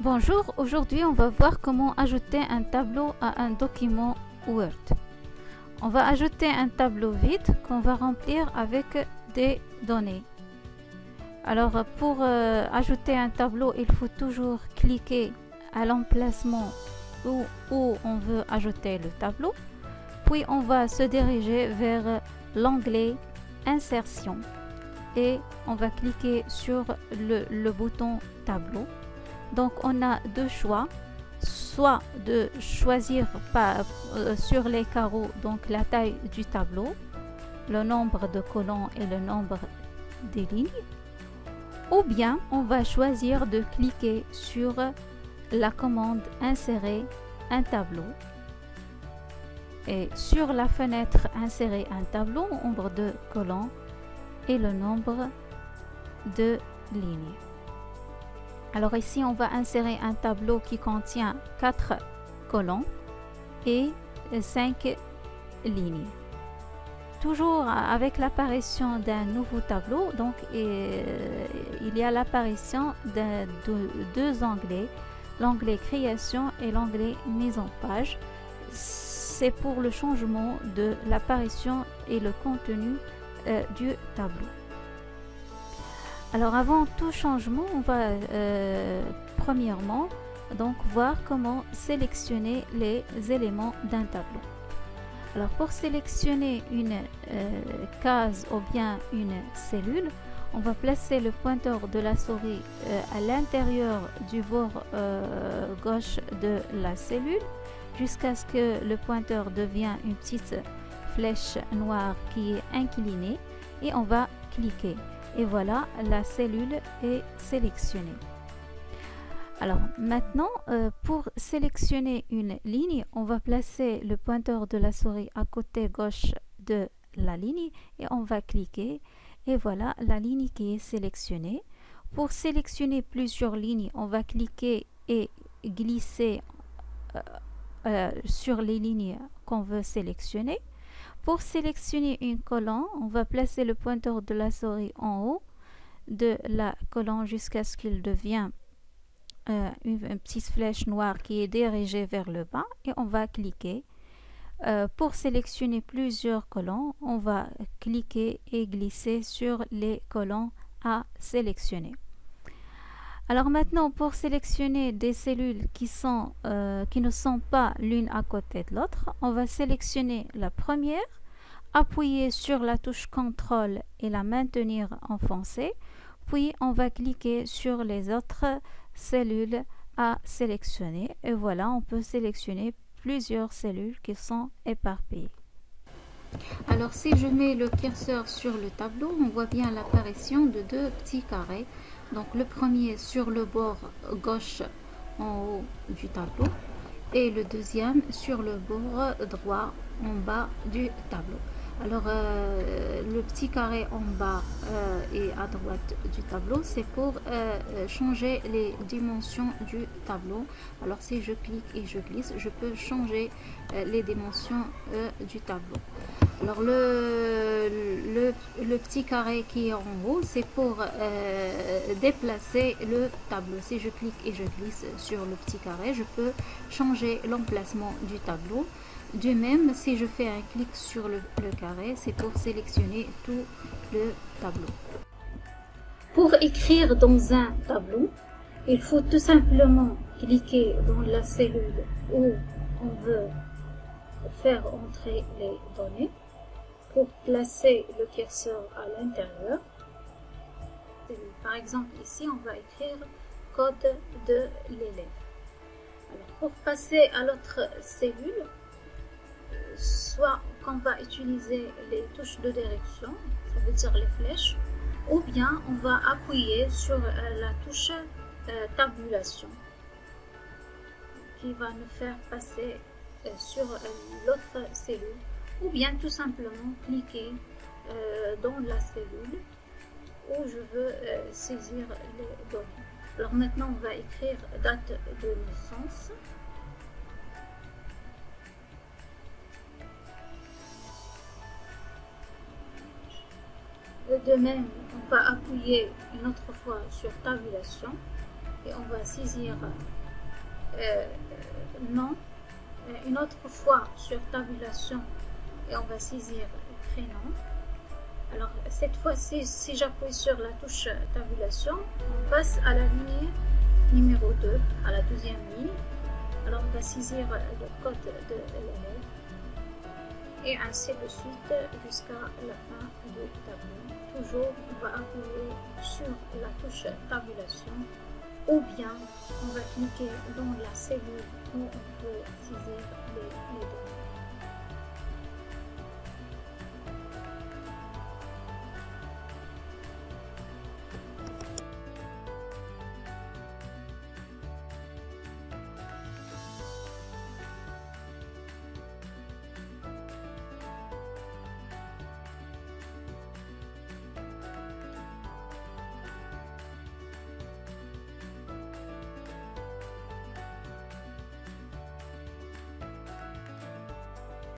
Bonjour, aujourd'hui on va voir comment ajouter un tableau à un document Word. On va ajouter un tableau vide qu'on va remplir avec des données. Alors pour ajouter un tableau, il faut toujours cliquer à l'emplacement où on veut ajouter le tableau. Puis on va se diriger vers l'onglet Insertion et on va cliquer sur le bouton Tableau. Donc on a deux choix, soit de choisir sur les carreaux donc la taille du tableau, le nombre de colonnes et le nombre des lignes, ou bien on va choisir de cliquer sur la commande Insérer un tableau. Et sur la fenêtre Insérer un tableau, nombre de colonnes et le nombre de lignes. Alors ici, on va insérer un tableau qui contient 4 colonnes et 5 lignes. Toujours avec l'apparition d'un nouveau tableau, donc il y a l'apparition de deux onglets, l'onglet Création et l'onglet Mise en page. C'est pour le changement de l'apparition et le contenu du tableau. Alors avant tout changement, on va premièrement donc voir comment sélectionner les éléments d'un tableau. Alors pour sélectionner une case ou bien une cellule, on va placer le pointeur de la souris à l'intérieur du bord gauche de la cellule jusqu'à ce que le pointeur devienne une petite flèche noire qui est inclinée et on va cliquer. Et voilà, la cellule est sélectionnée. Alors maintenant, pour sélectionner une ligne, on va placer le pointeur de la souris à côté gauche de la ligne et on va cliquer. Et voilà, la ligne qui est sélectionnée. Pour sélectionner plusieurs lignes, on va cliquer et glisser sur les lignes qu'on veut sélectionner. Pour sélectionner une colonne, on va placer le pointeur de la souris en haut de la colonne jusqu'à ce qu'il devienne une petite flèche noire qui est dirigée vers le bas et on va cliquer. Pour sélectionner plusieurs colonnes, on va cliquer et glisser sur les colonnes à sélectionner. Alors maintenant, pour sélectionner des cellules qui ne sont pas l'une à côté de l'autre, on va sélectionner la première, appuyer sur la touche CTRL et la maintenir enfoncée, puis on va cliquer sur les autres cellules à sélectionner. Et voilà, on peut sélectionner plusieurs cellules qui sont éparpillées. Alors si je mets le curseur sur le tableau, on voit bien l'apparition de deux petits carrés. Donc le premier sur le bord gauche en haut du tableau et le deuxième sur le bord droit en bas du tableau. Alors le petit carré en bas et à droite du tableau, c'est pour changer les dimensions du tableau. Alors si je clique et je glisse, je peux changer les dimensions du tableau. Alors le petit carré qui est en haut, c'est pour déplacer le tableau. Si je clique et je glisse sur le petit carré, je peux changer l'emplacement du tableau. De même, si je fais un clic sur le carré, c'est pour sélectionner tout le tableau. Pour écrire dans un tableau, il faut tout simplement cliquer dans la cellule où on veut faire entrer les données pour placer le curseur à l'intérieur. Par exemple, ici, on va écrire code de l'élève. Alors, pour passer à l'autre cellule, soit qu'on va utiliser les touches de direction, ça veut dire les flèches, ou bien on va appuyer sur la touche tabulation qui va nous faire passer sur l'autre cellule, ou bien tout simplement cliquer dans la cellule où je veux saisir les données. Alors maintenant on va écrire date de naissance. De même, on va appuyer une autre fois sur tabulation et on va saisir nom. Une autre fois sur tabulation et on va saisir prénom. Alors cette fois-ci, si j'appuie sur la touche tabulation, on passe à la ligne numéro 2, à la deuxième ligne. Alors on va saisir le code de l'élève et ainsi de suite jusqu'à la fin du tableau. Toujours on va appuyer sur la touche tabulation ou bien on va cliquer dans la cellule où on peut saisir les données.